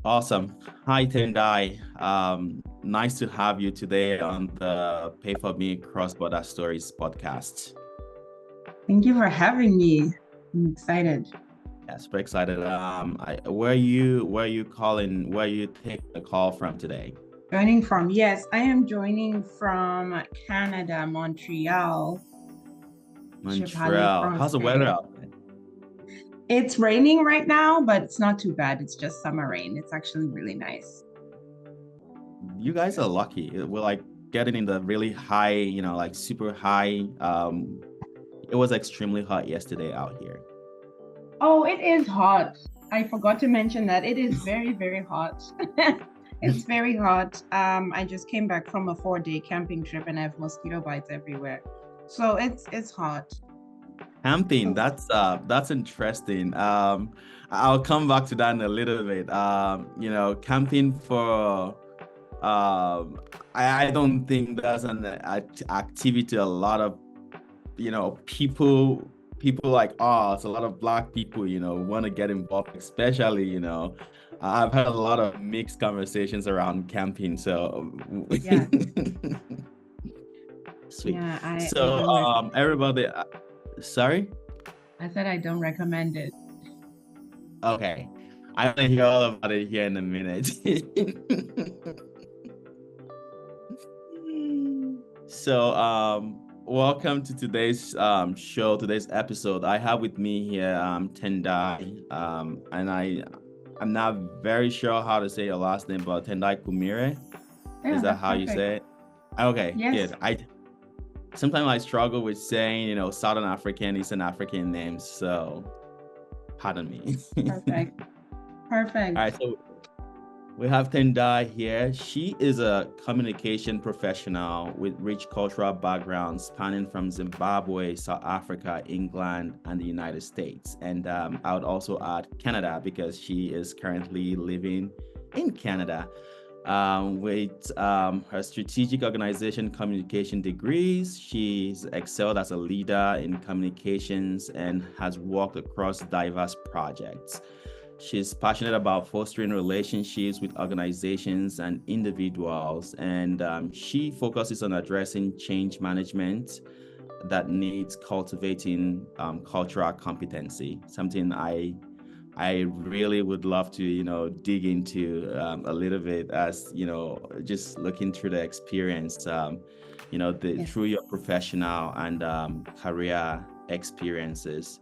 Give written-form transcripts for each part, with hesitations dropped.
Awesome. Hi, Tendai. Nice to have you today on the Pay for Me Cross Border Stories podcast. Thank you for having me. I'm excited. Yeah, super excited. Where you calling? Where you take the call from today? Joining from, yes, I am joining from Canada, Montreal. Je parle Montreal. How's the weather français. out there? It's raining right now, but it's not too bad. It's just summer rain. It's actually really nice. You guys are lucky. We're like getting in the really high, like super high. It was extremely hot yesterday out here. Oh, it is hot. I forgot to mention that it is very, very hot. It's very hot. I just came back from a 4-day camping trip and I have mosquito bites everywhere. So it's hot. Camping, So that's interesting. I'll come back to that in a little bit. Camping for I don't think that's an activity a lot of people like us, a lot of black people, want to get involved, especially, I've had a lot of mixed conversations around camping. So yeah, sweet. yeah, I So don't recommend. everybody, sorry. I said I don't recommend it. Okay. I'm gonna hear all about it here in a minute. So, welcome to today's today's episode. I have with me here Tendai, and I'm not very sure how to say your last name, but Tendai Kumire. Is Yeah, that that's how you perfect. say it? Okay, Yes, good. I sometimes I struggle with saying, Southern African, Eastern African names, so pardon me. perfect. All Perfect. right, so we have Tendai here. She is a communication professional with rich cultural background spanning from Zimbabwe, South Africa, England, and the United States. And I would also add Canada because she is currently living in Canada. With her strategic organization communication degrees, she's excelled as a leader in communications and has worked across diverse projects. She's passionate about fostering relationships with organizations and individuals, and she focuses on addressing change management that needs cultivating cultural competency. Something I really would love to dig into a little bit as just looking through the experience, Yes. through your professional and career experiences.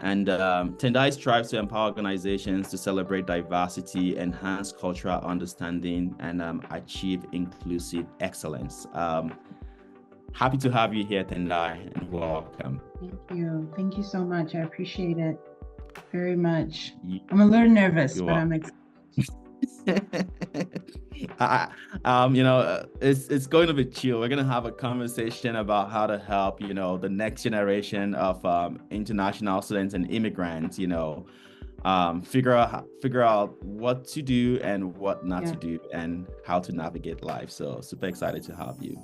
And Tendai strives to empower organizations to celebrate diversity, enhance cultural understanding, and achieve inclusive excellence. Happy to have you here, Tendai, and welcome. Thank you. Thank you so much. I appreciate it very much. You, I'm a little nervous, you but are. I'm excited. It's going to be chill. We're gonna have a conversation about how to help, the next generation of international students and immigrants, figure out what to do and what not Yeah. to do and how to navigate life. So super excited to have you.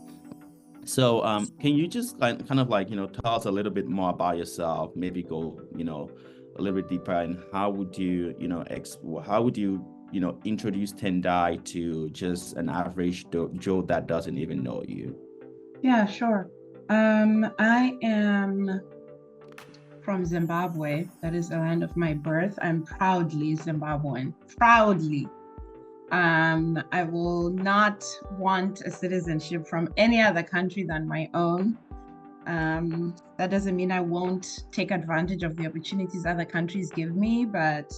So can you just kind of like, tell us a little bit more about yourself, maybe go, a little bit deeper and how would you, how would you, introduce Tendai to just an average Joe that doesn't even know you? Yeah, sure. I am from Zimbabwe. That is the land of my birth. I'm proudly Zimbabwean. Proudly. I will not want a citizenship from any other country than my own. That doesn't mean I won't take advantage of the opportunities other countries give me, but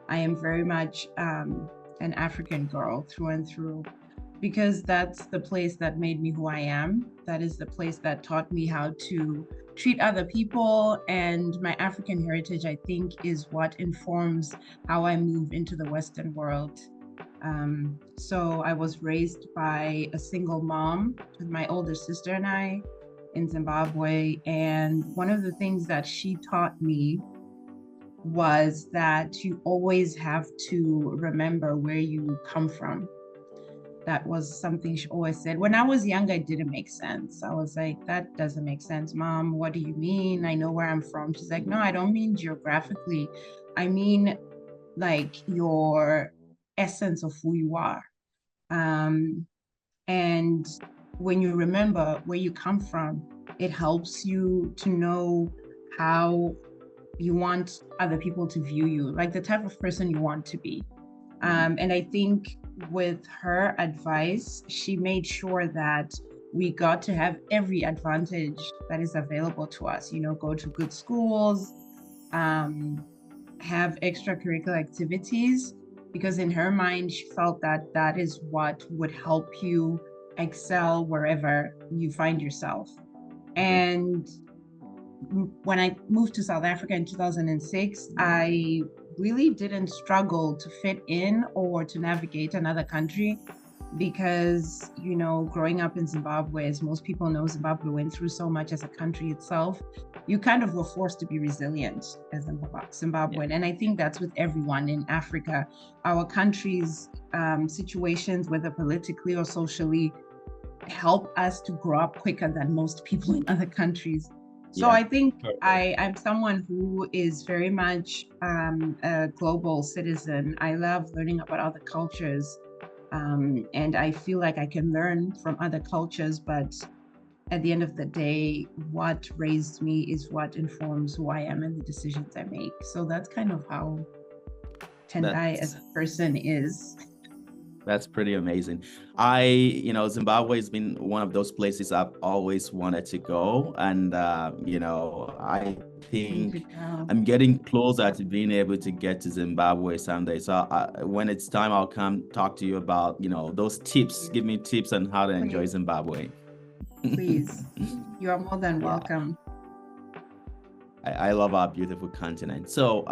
I am very much an African girl through and through because that's the place that made me who I am. That is the place that taught me how to treat other people. And my African heritage, I think, is what informs how I move into the Western world. So I was raised by a single mom with my older sister and I in Zimbabwe. And one of the things that she taught me was that you always have to remember where you come from. That was something she always said. When I was young, it didn't make sense. I was like, that doesn't make sense, Mom. What do you mean? I know where I'm from. She's like, no, I don't mean geographically. I mean like your essence of who you are. And when you remember where you come from, it helps you to know how you want other people to view you, like the type of person you want to be. And I think with her advice, she made sure that we got to have every advantage that is available to us, go to good schools, have extracurricular activities, because in her mind, she felt that that is what would help you excel wherever you find yourself. And when I moved to South Africa in 2006, I really didn't struggle to fit in or to navigate another country because, growing up in Zimbabwe, as most people know, Zimbabwe went through so much as a country itself. You kind of were forced to be resilient as a Zimbabwean. Yeah. And I think that's with everyone in Africa. Our country's situations, whether politically or socially, help us to grow up quicker than most people in other countries. So I think I'm someone who is very much a global citizen. I love learning about other cultures. And I feel like I can learn from other cultures, but at the end of the day, what raised me is what informs who I am and the decisions I make. So that's kind of how Tendai as a person is. That's pretty amazing. Zimbabwe has been one of those places I've always wanted to go. And, I think I'm getting closer to being able to get to Zimbabwe someday. So when it's time, I'll come talk to you about, those tips. Give me tips on how to enjoy Zimbabwe. Please. You are more than welcome. I love our beautiful continent. So,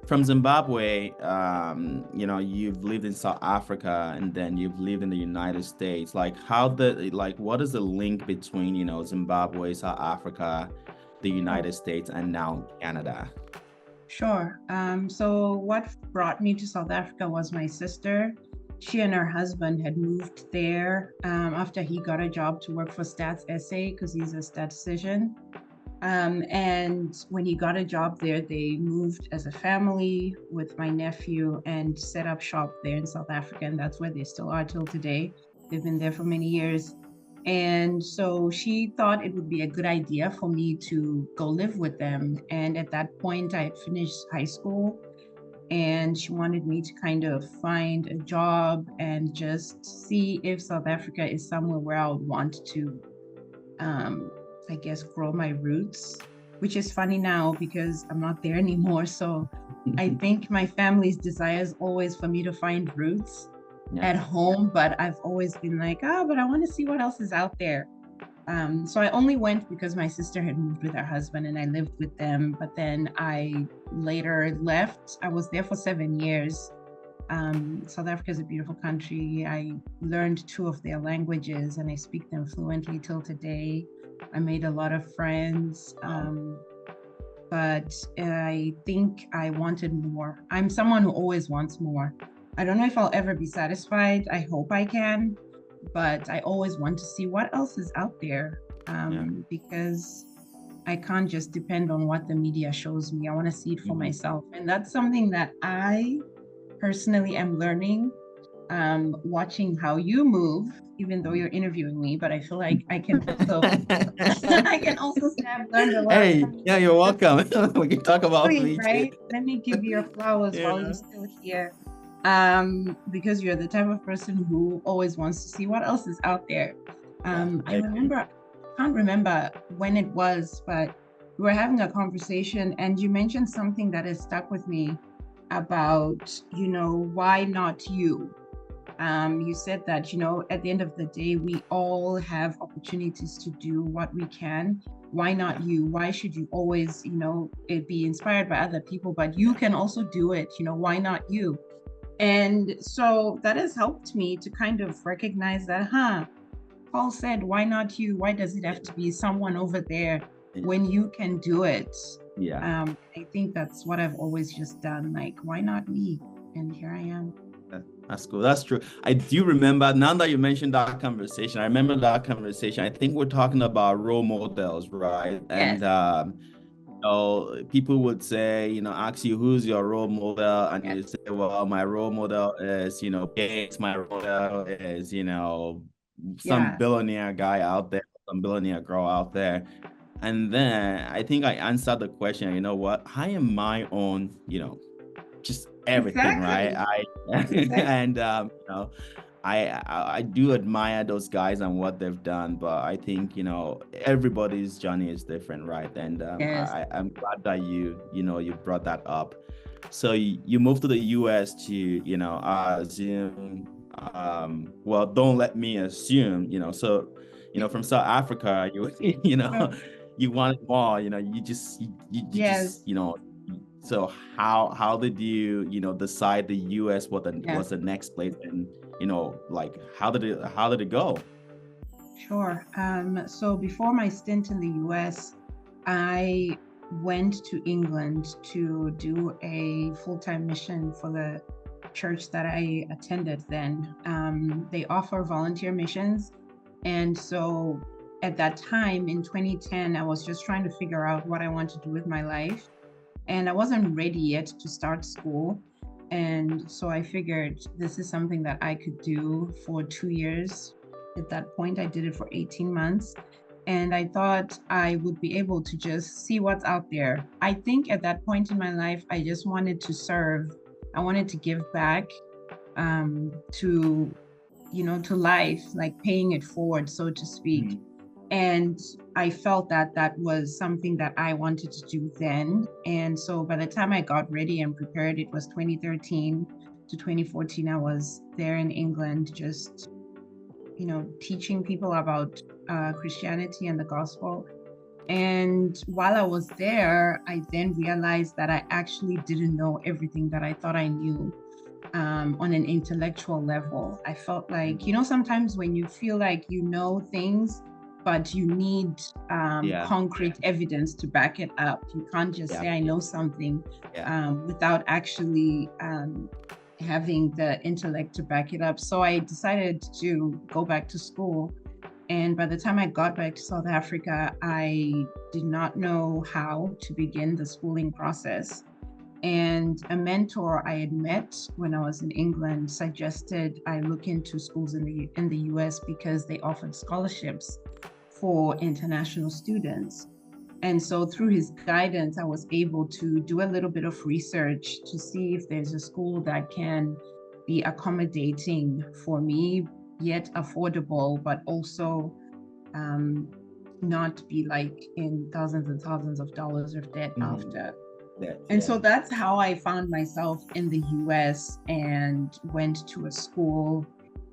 from Zimbabwe, you've lived in South Africa and then you've lived in the United States. What is the link between, Zimbabwe, South Africa, the United States, and now Canada? Sure. So what brought me to South Africa was my sister. She and her husband had moved there after he got a job to work for Stats SA because he's a statistician. And when he got a job there, they moved as a family with my nephew and set up shop there in South Africa. And that's where they still are till today. They've been there for many years. And so she thought it would be a good idea for me to go live with them. And at that point, I had finished high school and she wanted me to kind of find a job and just see if South Africa is somewhere where I would want to I guess, grow my roots, which is funny now because I'm not there anymore. So I think my family's desire is always for me to find roots at home, but I've always been like, but I want to see what else is out there. So I only went because my sister had moved with her husband and I lived with them. But then I later left. I was there for 7 years. South Africa is a beautiful country. I learned 2 of their languages and I speak them fluently till today. I made a lot of friends, but I think I wanted more. I'm someone who always wants more. I don't know if I'll ever be satisfied. I hope I can, but I always want to see what else is out there because I can't just depend on what the media shows me. I want to see it for myself. And that's something that I personally am learning, watching how you move, even though you're interviewing me, but I feel like I can also say I've learned a lot. Hey, you're welcome. We can talk about me right? Let me give you your flowers while you're still here. Because you're the type of person who always wants to see what else is out there. I can't remember when it was, but we were having a conversation and you mentioned something that has stuck with me about, why not you? You said that, at the end of the day, we all have opportunities to do what we can. Why not you? Why should you always, be inspired by other people, but you can also do it, why not you? And so that has helped me to kind of recognize that, Paul said, why not you? Why does it have to be someone over there when you can do it? Yeah. I think that's what I've always just done. Like, why not me? And here I am. That's cool. That's true. I do remember, now that you mentioned that conversation, I remember that conversation. I think we're talking about role models, right? Yes. And people would say, ask you who's your role model, and Yes. you say, well, my role model is, Gates, my role model is, some Yeah, billionaire guy out there, some billionaire girl out there. And then I think I answered the question, you know what? I am my own, just everything, right? exactly. Exactly. And I do admire those guys and what they've done, but I think everybody's journey is different, right? And Yes. I'm glad that you brought that up. So you moved to the US to assume, well, don't let me assume, so from South Africa, you Oh, you wanted more, you yes. just so how did you decide the US Yeah. was the next place, and like how did it go? Sure. So before my stint in the US, I went to England to do a full-time mission for the church that I attended then. They offer volunteer missions. And so at that time in 2010, I was just trying to figure out what I want to do with my life. And I wasn't ready yet to start school. And so I figured this is something that I could do for 2 years. At that point, I did it for 18 months. And I thought I would be able to just see what's out there. I think at that point in my life, I just wanted to serve. I wanted to give back to, to life, like paying it forward, so to speak. Mhm. And I felt that that was something that I wanted to do then. And so by the time I got ready and prepared, it was 2013 to 2014. I was there in England, just, teaching people about Christianity and the gospel. And while I was there, I then realized that I actually didn't know everything that I thought I knew on an intellectual level. I felt like, sometimes when you feel like you know things, but you need Yeah, concrete evidence to back it up. You can't just yeah, say, I know something yeah. without actually having the intellect to back it up. So I decided to go back to school. And by the time I got back to South Africa, I did not know how to begin the schooling process. And a mentor I had met when I was in England suggested I look into schools in the US because they offered scholarships for international students. And so through his guidance, I was able to do a little bit of research to see if there's a school that can be accommodating for me, yet affordable, but also um, not be like in thousands and thousands of dollars of debt Mhm. after. That, And so yeah. that's how I found myself in the US and went to a school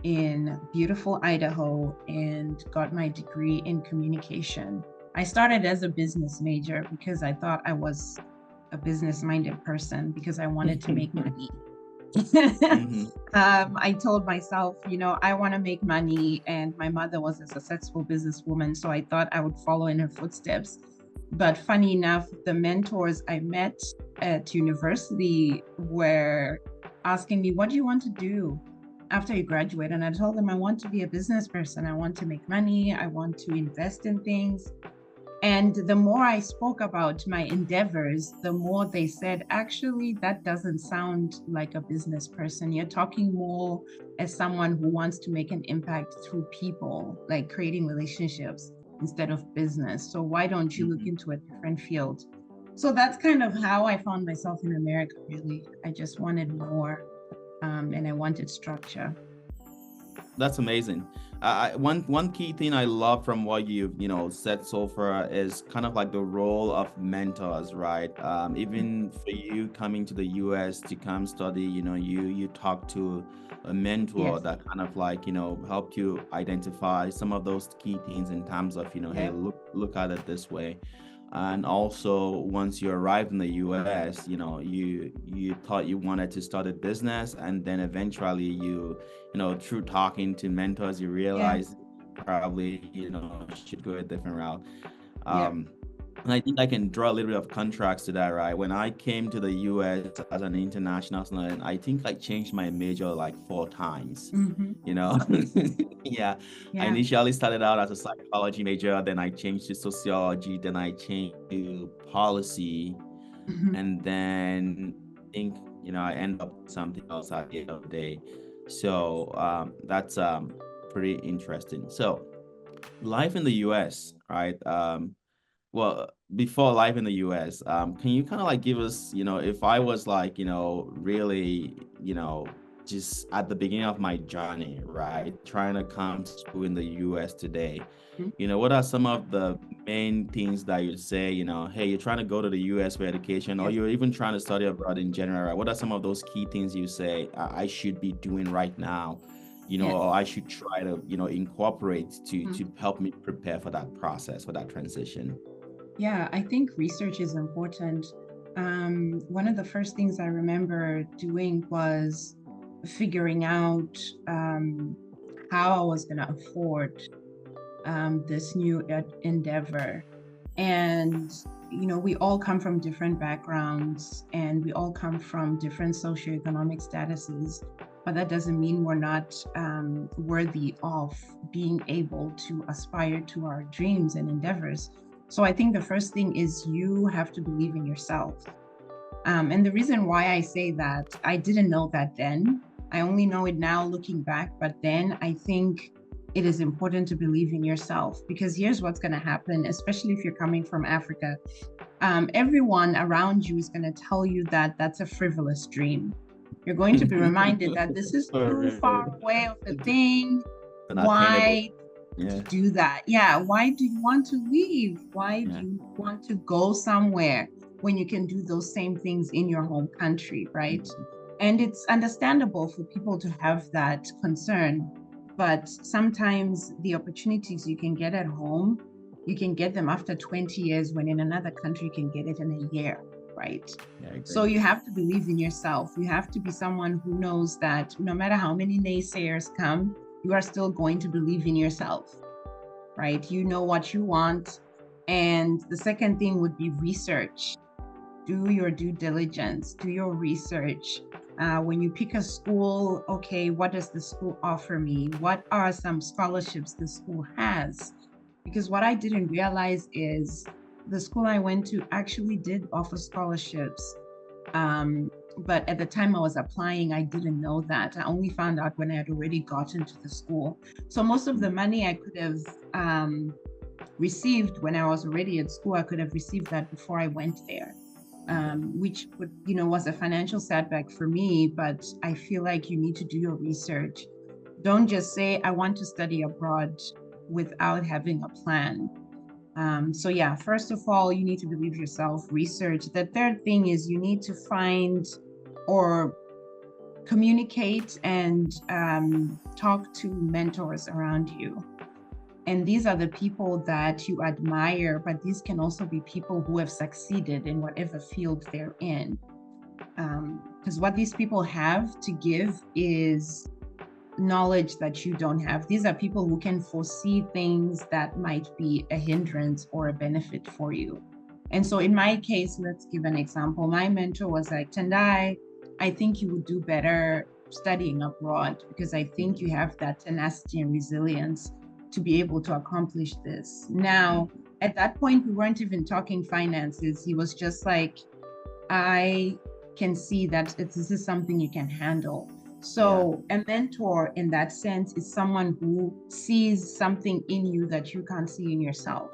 in beautiful Idaho and got my degree in communication. I started as a business major because I thought I was a business minded person because I wanted to make money. Hmm. I told myself, I want to make money, and my mother was a successful businesswoman, so I thought I would follow in her footsteps. But funny enough, the mentors I met at university were asking me, what do you want to do after you graduate? And I told them, I want to be a business person. I want to make money. I want to invest in things. And the more I spoke about my endeavors, the more they said, actually, that doesn't sound like a business person. You're talking more as someone who wants to make an impact through people, like creating relationships instead of business. So why don't you look Hmm. into a different field? So that's kind of how I found myself in America, really. I just wanted more and I wanted structure. That's amazing. One key thing I love from what you've said so far is kind of like the role of mentors, right? Even for you coming to the US to come study, you talk to a mentor Yes. that kind of like helped you identify some of those key things in terms of hey, Yeah. look at it this way. And also, once you arrived in the US, you thought you wanted to start a business, and then eventually through talking to mentors, you Yeah. realize probably should go a different route. Yeah. Um, And I think I can draw a little bit of contrast to that, right? When I came to the US as an international student, I think I changed my major like 4 times, Mm-hmm. you know? Yeah. I Yeah. initially started out as a psychology major, then I changed to sociology, then I changed to policy, Mm-hmm. and then I think, I end up with something else at the end of the day. So that's pretty interesting. So life in the US, right? Well, before life in the US, can you kind of like give us, if I was like, really, just at the beginning of my journey, right, trying to come to school in the US today, what are some of the main things that you'd say, hey, you're trying to go to the US for education, or Yes. you're even trying to study abroad in general, right? What are some of those key things you say I should be doing right now, Yes. or I should try to, incorporate to Mhm. help me prepare for that process, for that transition? Yeah, I think research is important. One of the first things I remember doing was figuring out how I was going to afford this new endeavor. And, we all come from different backgrounds and we all come from different socioeconomic statuses, but that doesn't mean we're not worthy of being able to aspire to our dreams and endeavors. So I think the first thing is you have to believe in yourself. And the reason why I say that, I didn't know that then. I only know it now looking back, but then I think it is important to believe in yourself, because here's what's going to happen, especially if you're coming from Africa. Everyone around you is going to tell you that that's a frivolous dream. You're going to be reminded that this is too far away of a thing. Unattainable. Why Yeah. do that? Yeah. Why do you want to leave? Why do Yeah. you want to go somewhere when you can do those same things in your home country, right? And it's understandable for people to have that concern, but sometimes the opportunities you can get at home, you can get them after 20 years, when in another country you can get it in a year, right? Yeah, I So agree. you have to believe in yourself. You have to be someone who knows that no matter how many naysayers come, you are still going to believe in yourself, right? You know what you want. And the second thing would be research. Do your due diligence, do your research. When you pick a school, okay, what does the school offer me? What are some scholarships the school has? Because what I didn't realize is the school I went to actually did offer scholarships. But at the time I was applying, I didn't know that. I only found out when I had already gotten to the school. So most of the money I could have received when I was already at school, I could have received that before I went there, which would, was a financial setback for me. But I feel like you need to do your research. Don't just say, I want to study abroad without having a plan. So yeah, first of all, you need to believe yourself, research. The third thing is you need to find or communicate and talk to mentors around you. And these are the people that you admire, but these can also be people who have succeeded in whatever field they're in. Because what these people have to give is knowledge that you don't have. These are people who can foresee things that might be a hindrance or a benefit for you. And so in my case, let's give an example. My mentor was like, Tendai, I think you would do better studying abroad, because I think you have that tenacity and resilience to be able to accomplish this. Now, at that point, we weren't even talking finances. He was just like, I can see that this is something you can handle. So a mentor in that sense is someone who sees something in you that you can't see in yourself,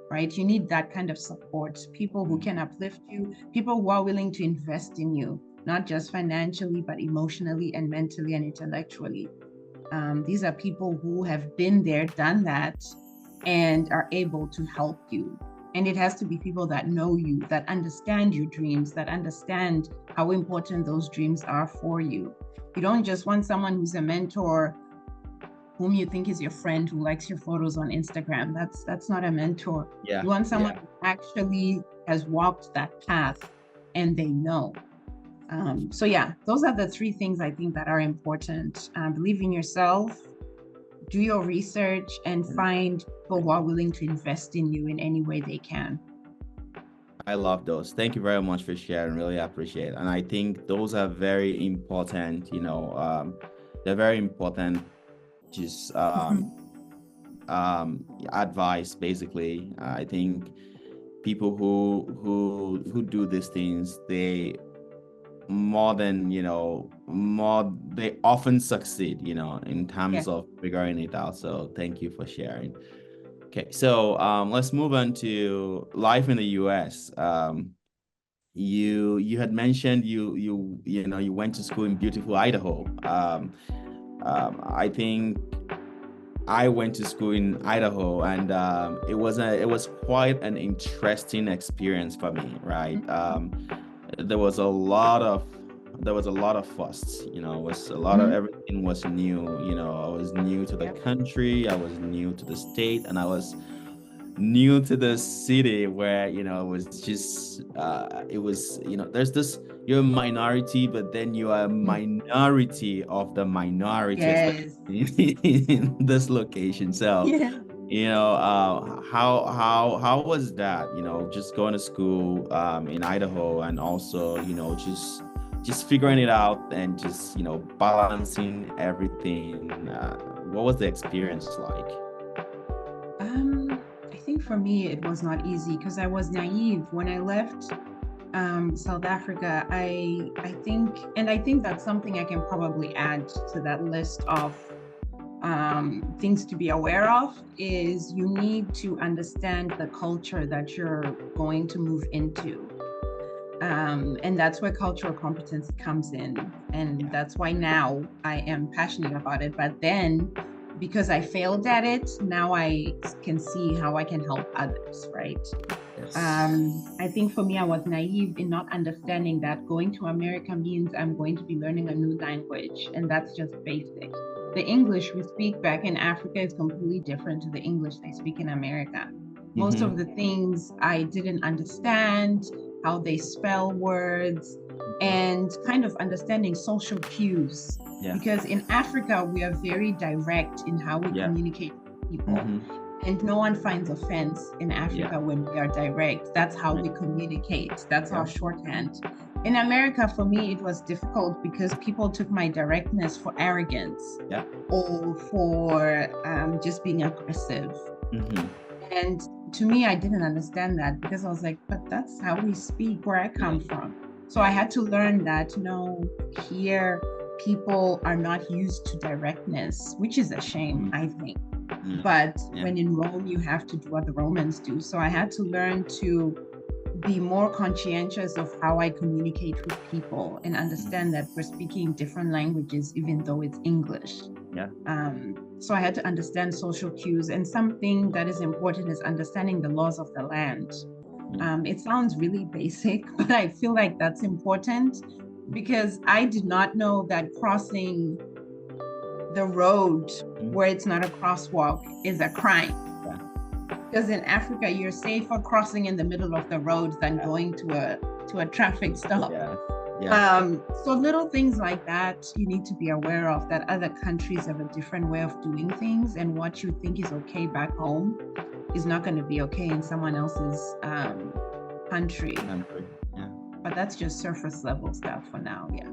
right? You need that kind of support, people who can uplift you, people who are willing to invest in you, not just financially, but emotionally and mentally and intellectually. These are people who have been there, done that, and are able to help you. And it has to be people that know you, that understand your dreams, that understand how important those dreams are for you. You don't just want someone who's a mentor whom you think is your friend who likes your photos on Instagram. That's not a mentor. Yeah. You want someone Yeah. who actually has walked that path and they know. So yeah, those are the three things I think that are important. Believe in yourself, do your research, and find people who are willing to invest in you in any way they can. I love those. Thank you very much for sharing. Really appreciate it. And I think those are very important, they're very important, just advice basically. I think people who do these things, they more than more they often succeed, in Yeah. terms of figuring it out. So thank you for sharing. Okay, so let's move on to life in the US. You had mentioned you went to school in beautiful Idaho. I think I went to school in Idaho, and it was quite an interesting experience for me, right? There was a lot of fuss. It was a lot of Mhm. everything was new. I was new to the Yep. country, I was new to the state, and I was new to the city where it was just it was there's this, you're a minority, but then you are a Mm. minority of the minority, especially Yes. in this location. So Yeah. how was that, just going to school in Idaho, and also just figuring it out, and just balancing everything. What was the experience like? I think for me it was not easy because I was naive when I left South Africa. I think that's something I can probably add to that list of things to be aware of is you need to understand the culture that you're going to move into. And that's where cultural competency comes in. And Yeah. that's why now I am passionate about it. But then, because I failed at it, now I can see how I can help others, right? Yes. I think for me, I was naive in not understanding that going to America means I'm going to be learning a new language, and that's just basic. The English we speak back in Africa is completely different to the English they speak in America. Most of the Mm-hmm. things I didn't understand, how they spell words, and kind of understanding social cues. Yeah. Because in Africa, we are very direct in how we Yeah. communicate with people. Mm-hmm. And no one finds offense in Yeah. Africa when we are direct. That's how Right. we communicate. That's Yeah. our shorthand. In America, for me, it was difficult because people took my directness for arrogance Yeah. or for just being aggressive. Mm-hmm. And to me, I didn't understand that because I was like, but that's how we speak where I Yeah. come from. So I Yeah. had to learn that no, here people are not used to directness, which is a shame, Mm-hmm. I think. Yeah. But Yeah. when in Rome, you have to do what the Romans do. So I had to learn to be more conscientious of how I communicate with people and understand that we're speaking different languages, even though it's English. Yeah. So I had to understand social cues. And something that is important is understanding the laws of the land. Yeah. It sounds really basic, but I feel like that's important because I did not know that crossing the road Mm-hmm. where it's not a crosswalk is a crime. Yeah. Because in Africa, you're safer crossing in the middle of the road than Yeah. going to a traffic stop. Yeah. Yeah. So little things like that you need to be aware of, that other countries have a different way of doing things, and what you think is okay back home is not going to be okay in someone else's country. Yeah. But that's just surface level stuff for now. Yeah.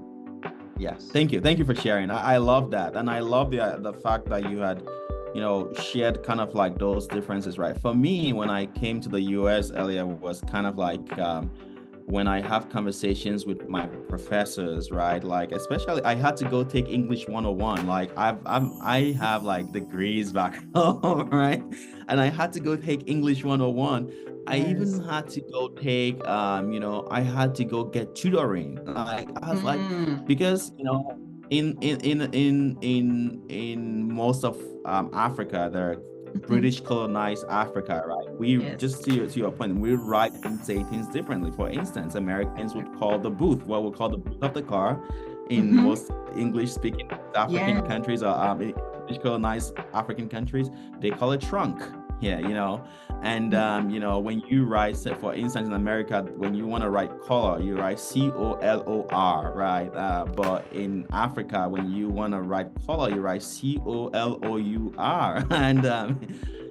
Yes. Thank you. Thank you for sharing. I love that. And I love the fact that you had, shared kind of like those differences, right? For me, when I came to the US earlier, was kind of like when I have conversations with my professors, right? Like, especially I had to go take English 101. Like I have like degrees back home, right? And I had to go take English 101. I even Yes. had to go take I had to go get tutoring. Like I was like, Mm, because in most of Africa, there mhm. British colonized Africa, right? We Yes. just to your point, we write and say things differently. For instance, Americans would call the boot, what we call the boot of the car, in Hmm. most English-speaking African Yeah. countries, or British colonized African countries, they call it trunk. Yeah, and when you write, say, for instance, in America, when you want to write color, you write COLOR, right? But in Africa, when you want to write color, you write COLOUR, and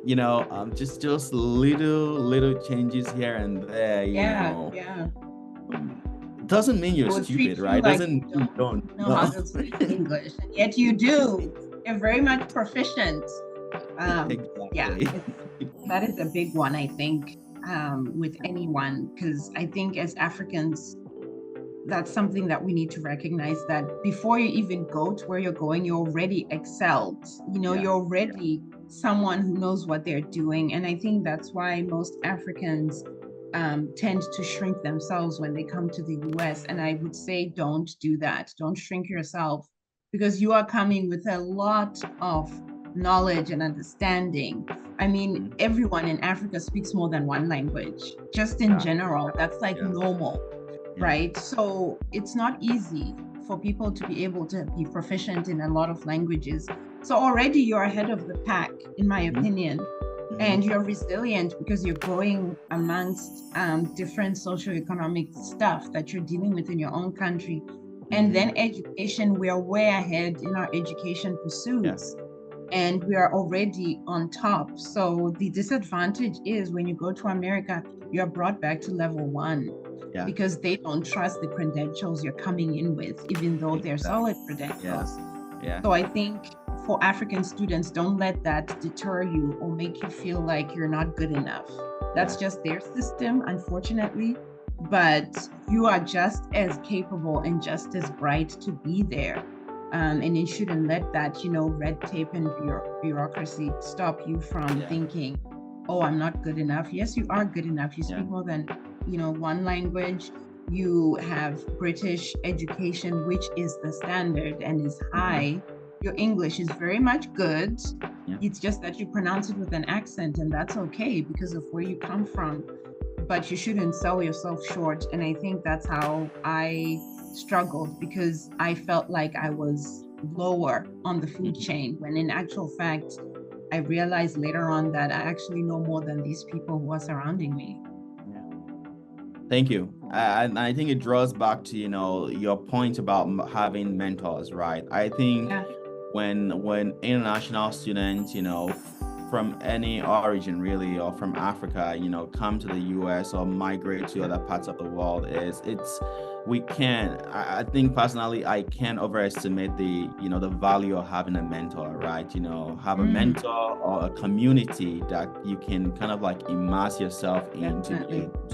just little changes here and there, Yeah, yeah. doesn't mean you're They would treat stupid, you right? like Doesn't you mean you don't don't know how know. to speak English, and yet you do. You're very much proficient. Yeah, Exactly. that is a big one, I think, with anyone, because I think as Africans, that's something that we need to recognize, that before you even go to where you're going, you're already excelled. Yeah. You're already someone who knows what they're doing. And I think that's why most Africans tend to shrink themselves when they come to the US. And I would say, don't do that. Don't shrink yourself, because you are coming with a lot of knowledge and understanding. I mean, Mhm. everyone in Africa speaks more than one language, just in Yeah. general. That's like Yeah. normal, Yeah. right? So it's not easy for people to be able to be proficient in a lot of languages. So already you're ahead of the pack, in my Mhm. opinion. And Mhm. you're resilient because you're growing amongst different socioeconomic stuff that you're dealing with in your own country. And Mhm. then education, we are way ahead in our education Yeah. pursuits, and we are already on top. So the disadvantage is when you go to America, you're brought back to level one, Yeah. because they don't trust the credentials you're coming in with, even though they're solid Exactly. Yeah. credentials. Yeah. So I think for African students, don't let that deter you or make you feel like you're not good enough. Yeah. That's just their system, unfortunately. But you are just as capable and just as bright to be there. And you shouldn't let that, red tape and bureaucracy stop you from Yeah. thinking, oh, I'm not good enough. Yes, you are good enough. You Yeah. speak more than, one language. You have British education, which is the standard and is Mhm. high. Your English is very much good. Yeah. It's just that you pronounce it with an accent, and that's okay because of where you come from. But you shouldn't sell yourself short. And I think that's how I struggled, because I felt like I was lower on the food Mhm. chain, when in actual fact, I realized later on that I actually know more than these people who are surrounding me. Yeah. Thank you. And I think it draws back to, your point about having mentors, right? I think Yeah. when international students, from any origin really, or from Africa, come to the US or migrate to other parts of the world, we can't, I think personally, I can't overestimate the value of having a mentor, right? Have a Mm, mentor or a community that you can kind of like immerse yourself in, to be definitely. able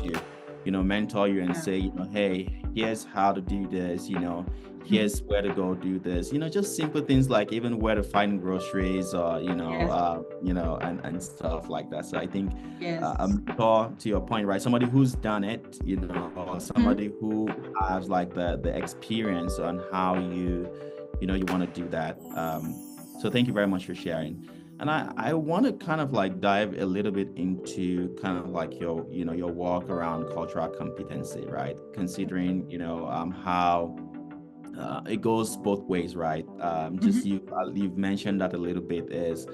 to mentor you and Yeah. say, hey, here's how to do this, Mhm. here's where to go do this, just simple things like even where to find groceries, or Yes. and stuff like that. So I think a Yes. mentor, to your point, right, somebody who's done it, or Mhm. somebody who has like the experience on how you want to do that. So thank you very much for sharing. And I want to kind of like dive a little bit into kind of like your walk around cultural competency, right? Considering, how it goes both ways, right? Just Mhm. you've mentioned that a little bit, is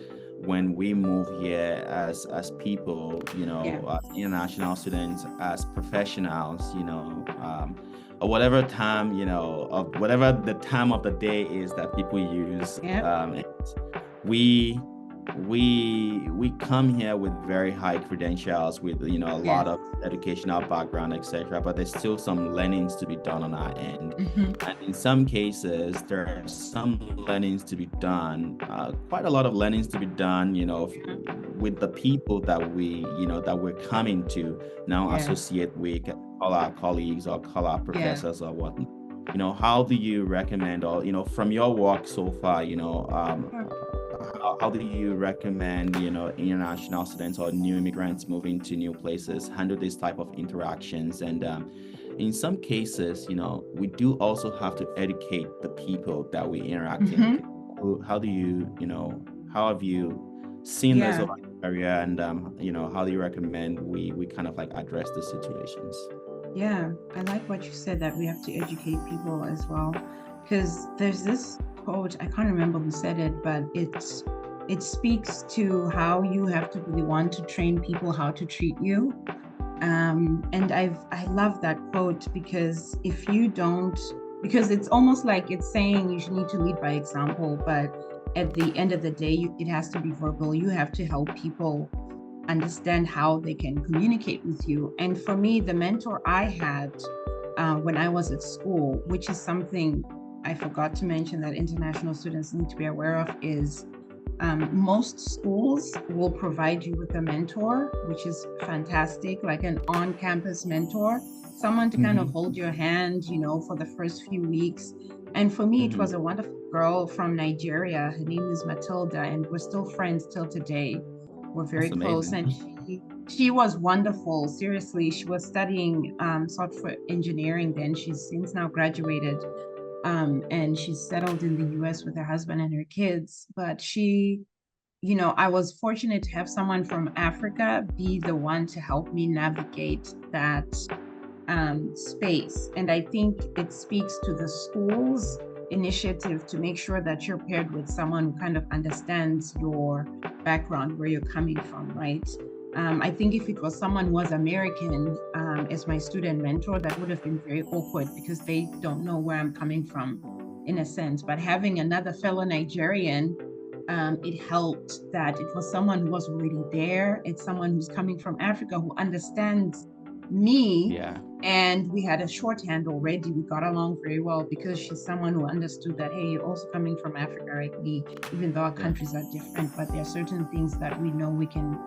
when we move here as people, Yeah. as international students, as professionals, or whatever time, of whatever the time of the day is that people use, Yeah. we we come here with very high credentials, with a lot Yes. of educational background, etc., but there's still some learnings to be done on our end. Mhm. And in some cases there are some learnings to be done, quite a lot of learnings to be done, Yeah. with the people that we're coming to now Yeah. associate with, call our colleagues or call our Yeah. professors or whatnot. How do you recommend, or from your work so far, Sure. how do you recommend, international students or new immigrants moving to new places handle this type of interactions? And in some cases, we do also have to educate the people that we interacting with. Mhm. How do you, how have you seen this Yeah. over your career? And how do you recommend we kind of like address the situations? Yeah. I like what you said, that we have to educate people as well. Because there's this quote, I can't remember who said it, but it speaks to how you have to really want to train people how to treat you. And I love that quote, because if you don't, because it's almost like it's saying you should need to lead by example, but at the end of the day, it has to be verbal. You have to help people understand how they can communicate with you. And for me, the mentor I had when I was at school, which is something I forgot to mention that international students need to be aware of, is most schools will provide you with a mentor, which is fantastic, like an on-campus mentor, someone to kind of hold your hand, for the first few weeks. And for me, it was a wonderful girl from Nigeria. Her name is Matilda, and we're still friends till today. We're very close. And she was wonderful. Seriously, she was studying software engineering then. She's since now graduated. And she's settled in the US with her husband and her kids. But she, I was fortunate to have someone from Africa be the one to help me navigate that space. And I think it speaks to the school's initiative to make sure that you're paired with someone who kind of understands your background, where you're coming from, right? I think if it was someone who was American as my student mentor, that would have been very awkward because they don't know where I'm coming from, in a sense. But having another fellow Nigerian, it helped that it was someone who was already there. It's someone who's coming from Africa who understands me. Yeah. And we had a shorthand already. We got along very well because she's someone who understood that, hey, you're also coming from Africa, right? Even though our countries are different, but there are certain things that we know we can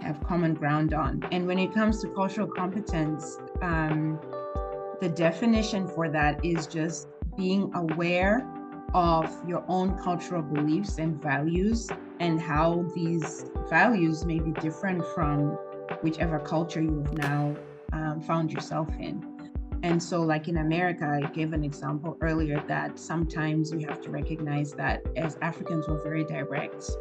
have common ground on. And when it comes to cultural competence, the definition for that is just being aware of your own cultural beliefs and values, and how these values may be different from whichever culture you've now found yourself in. And so, like in America, I gave an example earlier that sometimes you have to recognize that as Africans, we're very direct.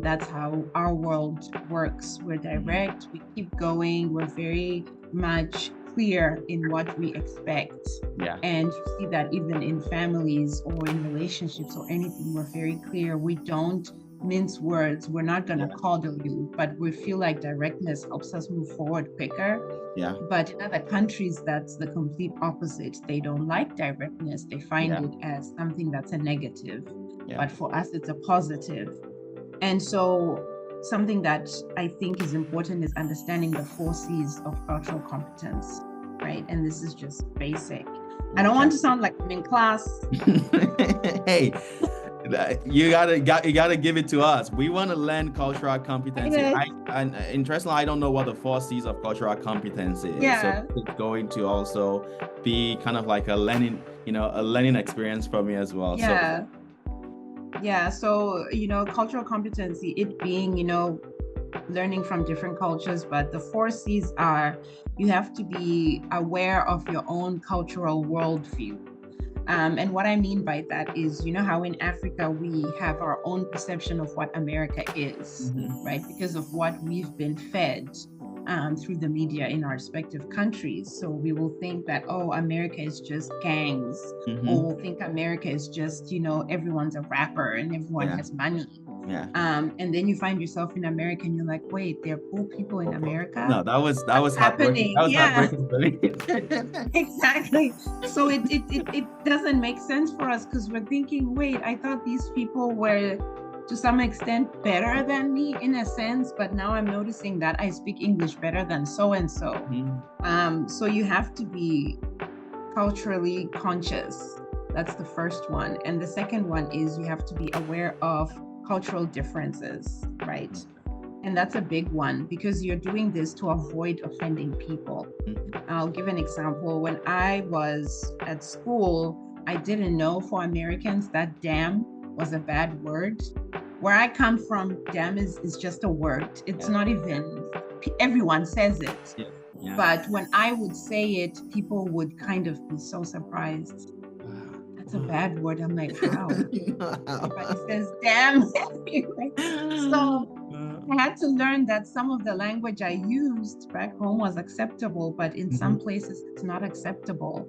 That's how our world works. We're direct, we keep going, we're very much clear in what we expect. And you see that even in families or in relationships or anything, we're very clear. We don't mince words. We're not going to coddle you, but we feel like directness helps us move forward quicker. But in other countries, that's the complete opposite. They don't like directness. They find it as something that's a negative. But for us, it's a positive. And so something that I think is important is understanding the 4 C's of cultural competence, right? And this is just basic. I don't want to sound like I'm in class. Hey, you gotta give it to us. We want to learn cultural competency. And interestingly, I don't know what the 4 C's of cultural competency is. So it's going to also be kind of like a learning experience for me as well. So, cultural competency, it being, learning from different cultures, but the 4 C's are, you have to be aware of your own cultural worldview. And what I mean by that is, how in Africa, we have our own perception of what America is, right? Because of what we've been fed through the media in our respective countries. So we will think that, America is just gangs, or we'll think America is just, everyone's a rapper and everyone has money. And then you find yourself in America and you're like, wait, there are poor people in America? No, that was happening. That was heartbreaking for me. Exactly. So it doesn't make sense for us because we're thinking, wait, I thought these people were to some extent better than me in a sense, but now I'm noticing that I speak English better than so-and-so. So you have to be culturally conscious. That's the first one. And the second one is you have to be aware of cultural differences, right? And that's a big one because you're doing this to avoid offending people. I'll give an example. When I was at school, I didn't know for Americans that damn was a bad word. Where I come from, damn is just a word. It's not even, everyone says it. But when I would say it, people would kind of be so surprised. That's a bad word. I'm like, how? Everybody says damn. So I had to learn that some of the language I used back home was acceptable, but in some places it's not acceptable.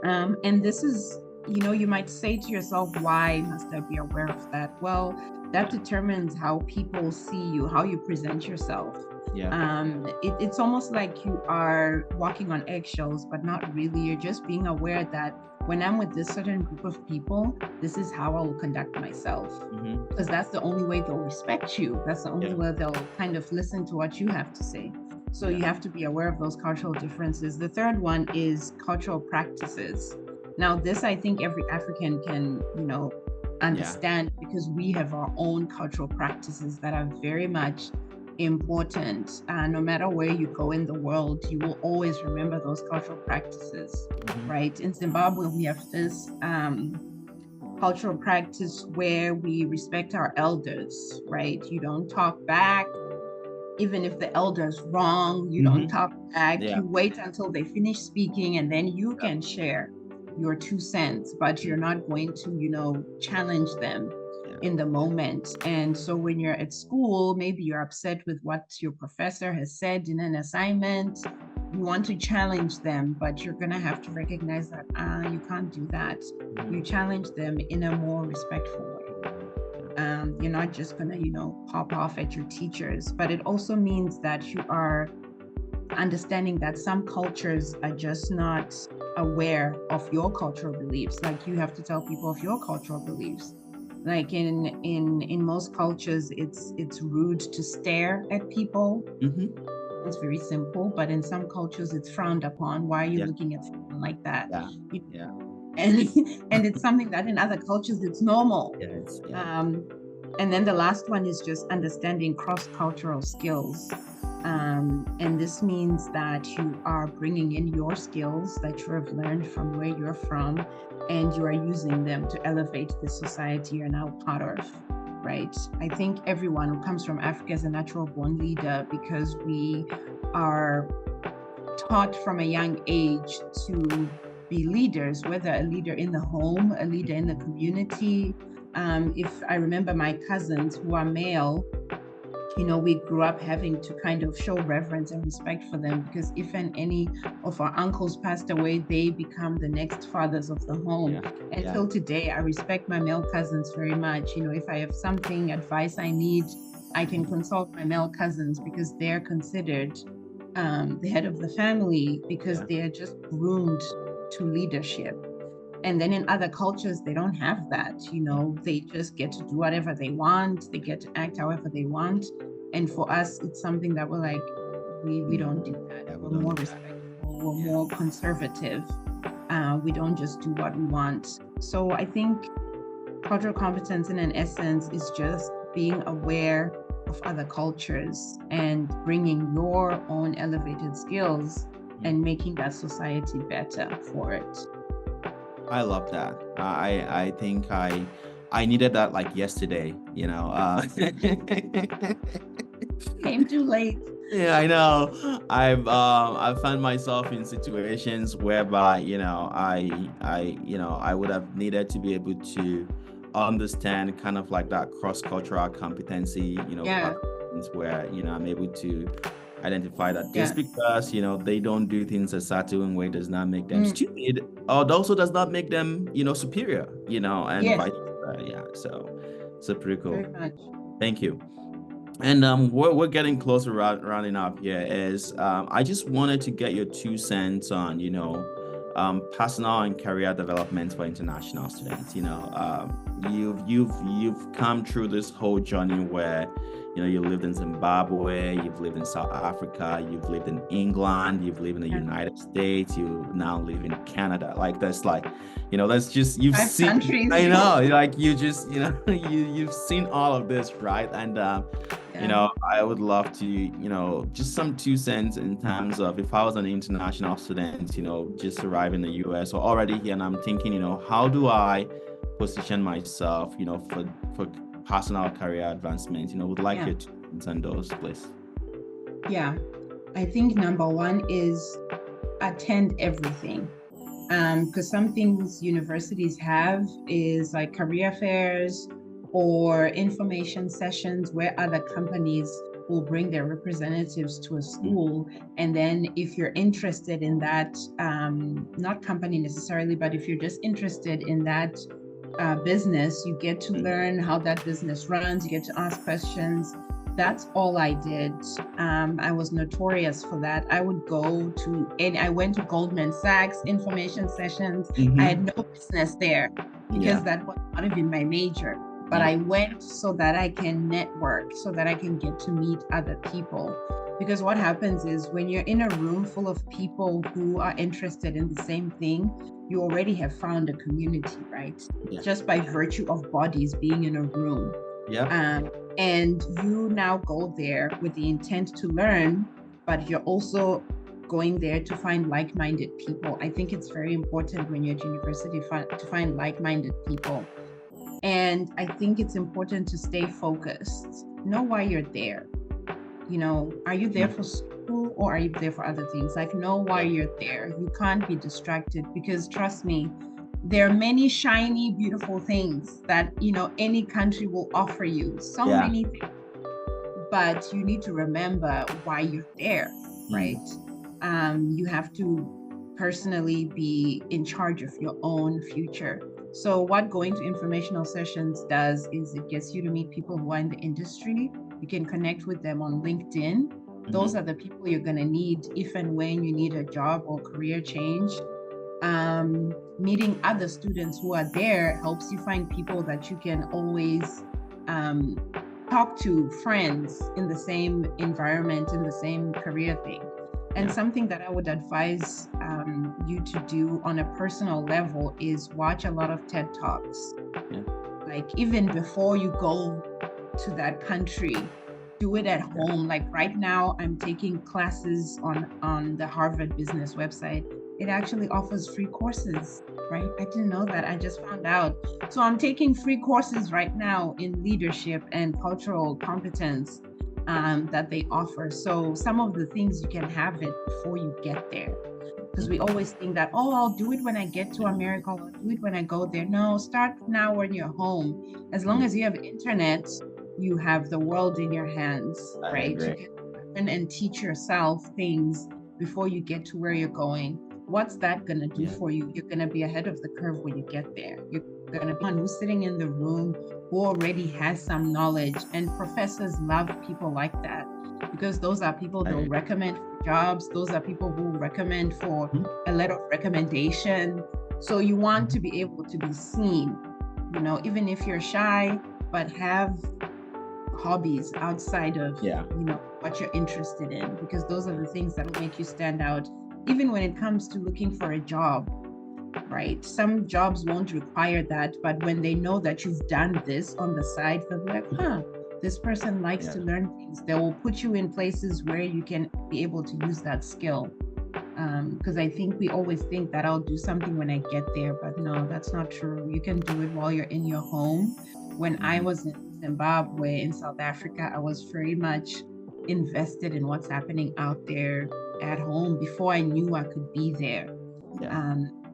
And this is, you might say to yourself, why must I be aware of that? Well, that determines how people see you, how you present yourself. It's almost like you are walking on eggshells, but not really. You're just being aware that when I'm with this certain group of people, this is how I will conduct myself. Because that's the only way they'll respect you. That's the only way they'll kind of listen to what you have to say. So you have to be aware of those cultural differences. The third one is cultural practices. Now, this I think every African can, understand, because we have our own cultural practices that are very much important. No matter where you go in the world, you will always remember those cultural practices, right? In Zimbabwe, we have this cultural practice where we respect our elders, right? You don't talk back. Even if the elder's wrong, you don't talk back. You wait until they finish speaking, and then you can share your 2 cents, but you're not going to, challenge them in the moment. And so when you're at school, maybe you're upset with what your professor has said in an assignment. You want to challenge them, but you're going to have to recognize that you can't do that. You challenge them in a more respectful way. You're not just going to, pop off at your teachers, but it also means that you are understanding that some cultures are just not aware of your cultural beliefs. Like, you have to tell people of your cultural beliefs. Like in most cultures, it's rude to stare at people. It's very simple, but in some cultures it's frowned upon. Why are you looking at someone like that? And it's something that in other cultures it's normal. And then the last one is just understanding cross-cultural skills. And this means that you are bringing in your skills that you have learned from where you're from, and you are using them to elevate the society you're now part of, right? I think everyone who comes from Africa is a natural born leader, because we are taught from a young age to be leaders, whether a leader in the home, a leader in the community. If I remember my cousins who are male, we grew up having to kind of show reverence and respect for them, because if any of our uncles passed away, they become the next fathers of the home. Until today, I respect my male cousins very much. If I have advice I need, I can consult my male cousins, because they're considered the head of the family, because they are just groomed to leadership. And then in other cultures, they don't have that. They just get to do whatever they want. They get to act however they want. And for us, it's something that we're like, we don't do that. We're more respectful. We're more conservative. We don't just do what we want. So I think cultural competence, in an essence, is just being aware of other cultures and bringing your own elevated skills and making that society better for it. I love that. I think I needed that like yesterday, Came too late. Yeah, I know. I found myself in situations whereby, I would have needed to be able to understand kind of like that cross-cultural competency, platforms where, I'm able to identify that just because they don't do things a certain way does not make them stupid, or also does not make them superior, and vice versa. So pretty cool. Very much. Thank you. And we're getting closer rounding up here. Is I just wanted to get your 2 cents on personal and career development for international students. You've come through this whole journey where you lived in Zimbabwe, you've lived in South Africa, you've lived in England, you've lived in the United States, you now live in Canada. Like that's just you've 5 seen countries. I know, like you just you've seen all of this, right? And I would love to just some 2 cents in terms of, if I was an international student, just arrived in the US or already here, and I'm thinking, how do I position myself, for personal career advancement? Would like your 2 cents on those, please. Yeah, I think number 1 is attend everything. Because some things universities have is like career fairs or information sessions where other companies will bring their representatives to a school. And then if you're interested in that, not company necessarily, but if you're just interested in that business. You get to learn how that business runs. You get to ask questions. That's all I did. I was notorious for that. I would go to, and I went to Goldman Sachs information sessions. I had no business there because that was not even my major. But I went so that I can network, so that I can get to meet other people. Because what happens is when you're in a room full of people who are interested in the same thing, you already have found a community, right? Just by virtue of bodies being in a room. And you now go there with the intent to learn, but you're also going there to find like-minded people. I think it's very important when you're at university to find like-minded people. And I think it's important to stay focused. Know why you're there. You know, are you there for school or are you there for other things? Like, know why you're there. You can't be distracted, because trust me, there are many shiny, beautiful things that, you know, any country will offer you. So many things. But you need to remember why you're there, right? You have to personally be in charge of your own future. So what going to informational sessions does is it gets you to meet people who are in the industry. You can connect with them on LinkedIn. Those are the people you're going to need if and when you need a job or career change. Meeting other students who are there helps you find people that you can always talk to, friends in the same environment, in the same career thing. And something that I would advise you to do on a personal level is watch a lot of TED Talks. Like, even before you go to that country, do it at home. Like right now, I'm taking classes on the Harvard Business website. It actually offers free courses, right? I didn't know that. I just found out. So I'm taking free courses right now in leadership and cultural competence that they offer. So some of the things you can have it before you get there. Because we always think that, oh, I'll do it when I get to America, I'll do it when I go there. No, start now when you're home. As long as you have internet, you have the world in your hands, right? You can learn and teach yourself things before you get to where you're going. What's that going to do for you? You're going to be ahead of the curve when you get there. You're going to be one who's sitting in the room who already has some knowledge. And professors love people like that, because those are people they'll recommend for jobs. Those are people who recommend for a letter of recommendation. So you want to be able to be seen, you know, even if you're shy, but have hobbies outside of, you know, what you're interested in, because those are the things that will make you stand out. Even when it comes to looking for a job, right? Some jobs won't require that, but when they know that you've done this on the side, they'll be like, this person likes to learn things. They will put you in places where you can be able to use that skill. Because I think we always think that I'll do something when I get there, but no, that's not true. You can do it while you're in your home. When I was in Zimbabwe, in South Africa, I was very much invested in what's happening out there at home before I knew I could be there.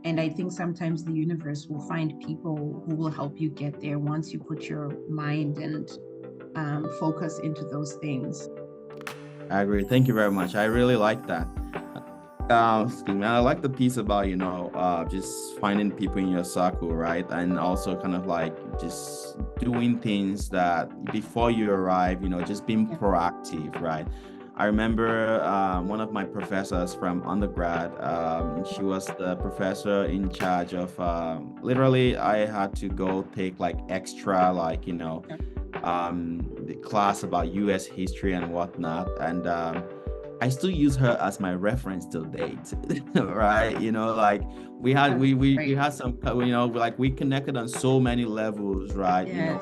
And I think sometimes the universe will find people who will help you get there once you put your mind and focus into those things. I agree. Thank you very much. I really like that. I like the piece about, you know, just finding people in your circle, right? And also kind of like just doing things that before you arrive, you know, just being proactive, right? I remember one of my professors from undergrad, she was the professor in charge of, literally I had to go take like extra, like, you know, the class about US history and whatnot. And I still use her as my reference till date, right? You know, like we had some, you know, like we connected on so many levels, right? You know,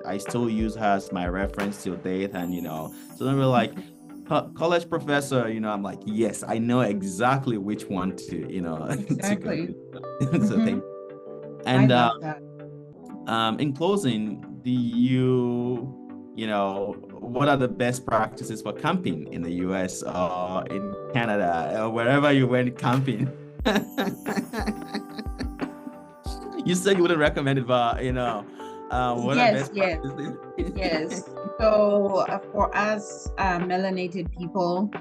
I still use her as my reference till date. And, you know, so then we're like, college professor, you know, I'm like, yes, I know exactly which one to, you know, to go to. So thank you. And I love that. In closing, do you know, what are the best practices for camping in the US or in Canada or wherever you went camping? You said you wouldn't recommend it, but, you know, what are best practices? Yes. So for us melanated people,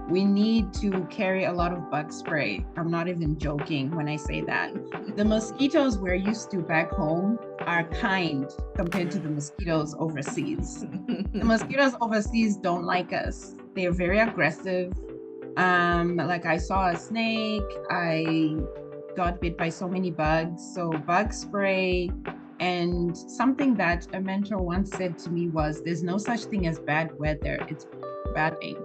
we need to carry a lot of bug spray. I'm not even joking when I say that. The mosquitoes we're used to back home are kind compared to the mosquitoes overseas. The mosquitoes overseas don't like us. They're very aggressive. Like I saw a snake, I got bit by so many bugs. So bug spray. And something that a mentor once said to me was, there's no such thing as bad weather, it's bad aim.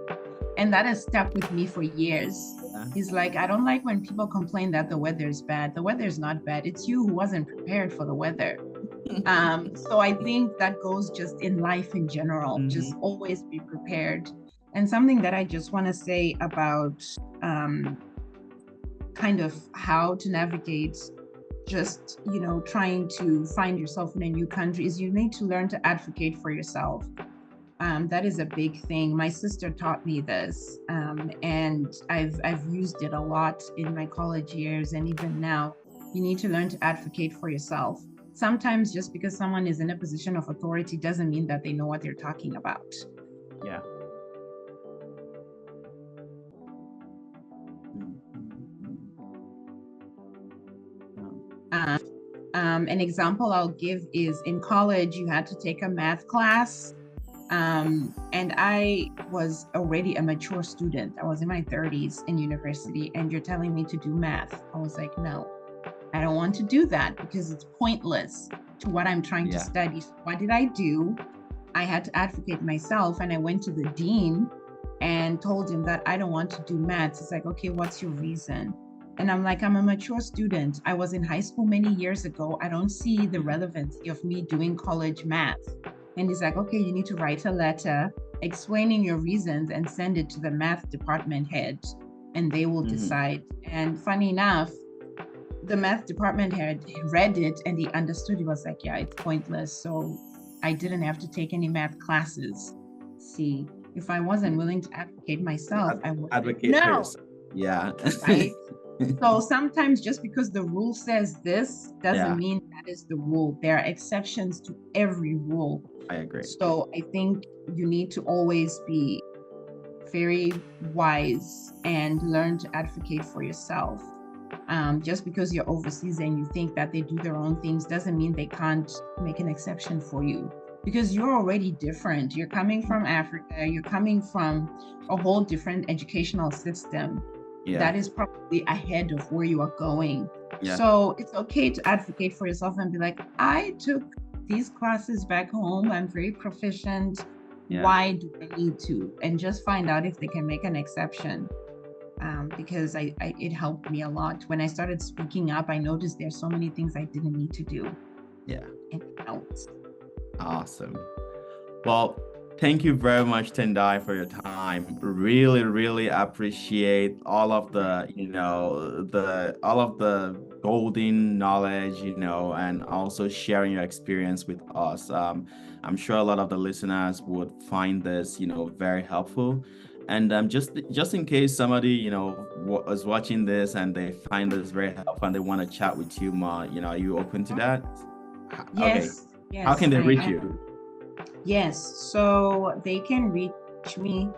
And that has stuck with me for years. Yeah. He's like, I don't like when people complain that the weather is bad. The weather is not bad. It's you who wasn't prepared for the weather. So I think that goes just in life in general, just always be prepared. And something that I just want to say about kind of how to navigate just, trying to find yourself in a new country is you need to learn to advocate for yourself. That is a big thing. My sister taught me this, and I've used it a lot in my college years, and even now. You need to learn to advocate for yourself. Sometimes just because someone is in a position of authority doesn't mean that they know what they're talking about. Yeah. An example I'll give is in college, you had to take a math class. And I was already a mature student. I was in my 30s in university, and you're telling me to do math. I was like, no, I don't want to do that because it's pointless to what I'm trying to study. So what did I do? I had to advocate myself, and I went to the dean and told him that I don't want to do maths. It's like, okay, what's your reason? And I'm like, I'm a mature student. I was in high school many years ago. I don't see the relevancy of me doing college math. And he's like, okay, you need to write a letter explaining your reasons and send it to the math department head, and they will decide. And funny enough, the math department head read it and he understood. He was like, yeah, it's pointless. So I didn't have to take any math classes. See, if I wasn't willing to advocate myself, I would advocate for yourself. Yeah. Right. So sometimes just because the rule says this doesn't mean that is the rule. There are exceptions to every rule. I agree. So I think you need to always be very wise and learn to advocate for yourself. Just because you're overseas and you think that they do their own things doesn't mean they can't make an exception for you, because you're already different. You're coming from Africa. You're coming from a whole different educational system. That is probably ahead of where you are going. So it's okay to advocate for yourself and be like, I took these classes back home. I'm very proficient. Why do I need to? And just find out if they can make an exception. Because it helped me a lot. When I started speaking up, I noticed there's so many things I didn't need to do. Yeah. And it helped. Awesome. Well, thank you very much, Tendai, for your time. Really, really appreciate all of the, all of the golden knowledge, and also sharing your experience with us. I'm sure a lot of the listeners would find this, very helpful. And just in case somebody, is watching this and they find this very helpful and they want to chat with you more, are you open to that? Yes. Okay. Yes. How can they reach you? Yes, so they can reach me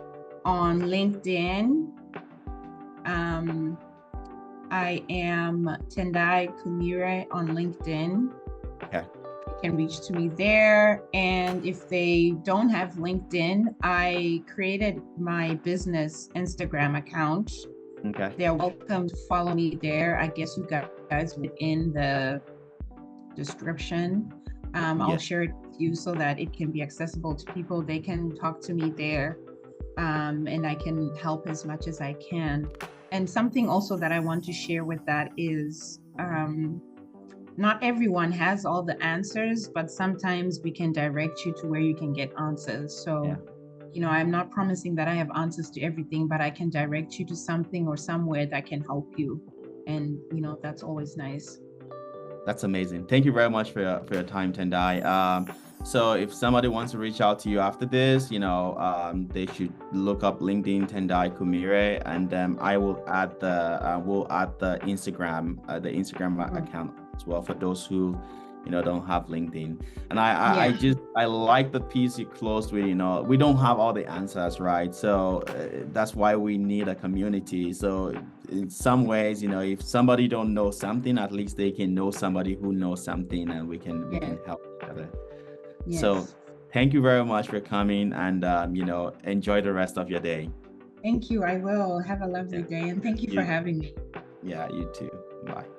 on LinkedIn. I am Tendai Kumire on LinkedIn. Okay. They can reach to me there. And if they don't have LinkedIn, I created my business Instagram account. Okay. They're welcome to follow me there. I guess you guys within the description. I'll share it with you so that it can be accessible to people. They can talk to me there, and I can help as much as I can. And something also that I want to share with that is not everyone has all the answers, but sometimes we can direct you to where you can get answers. So, I'm not promising that I have answers to everything, but I can direct you to something or somewhere that can help you. And, that's always nice. That's amazing. Thank you very much for your time, Tendai. So if somebody wants to reach out to you after this, they should look up LinkedIn Tendai Kumire, and I will add the Instagram account as well for those who don't have LinkedIn. And I like the piece you closed with, we don't have all the answers, right? So that's why we need a community. So in some ways, if somebody don't know something, at least they can know somebody who knows something, and we can help each other. Yes. So thank you very much for coming, and enjoy the rest of your day. Thank you. I will. Have a lovely day, and thank you for having me. Yeah, you too. Bye.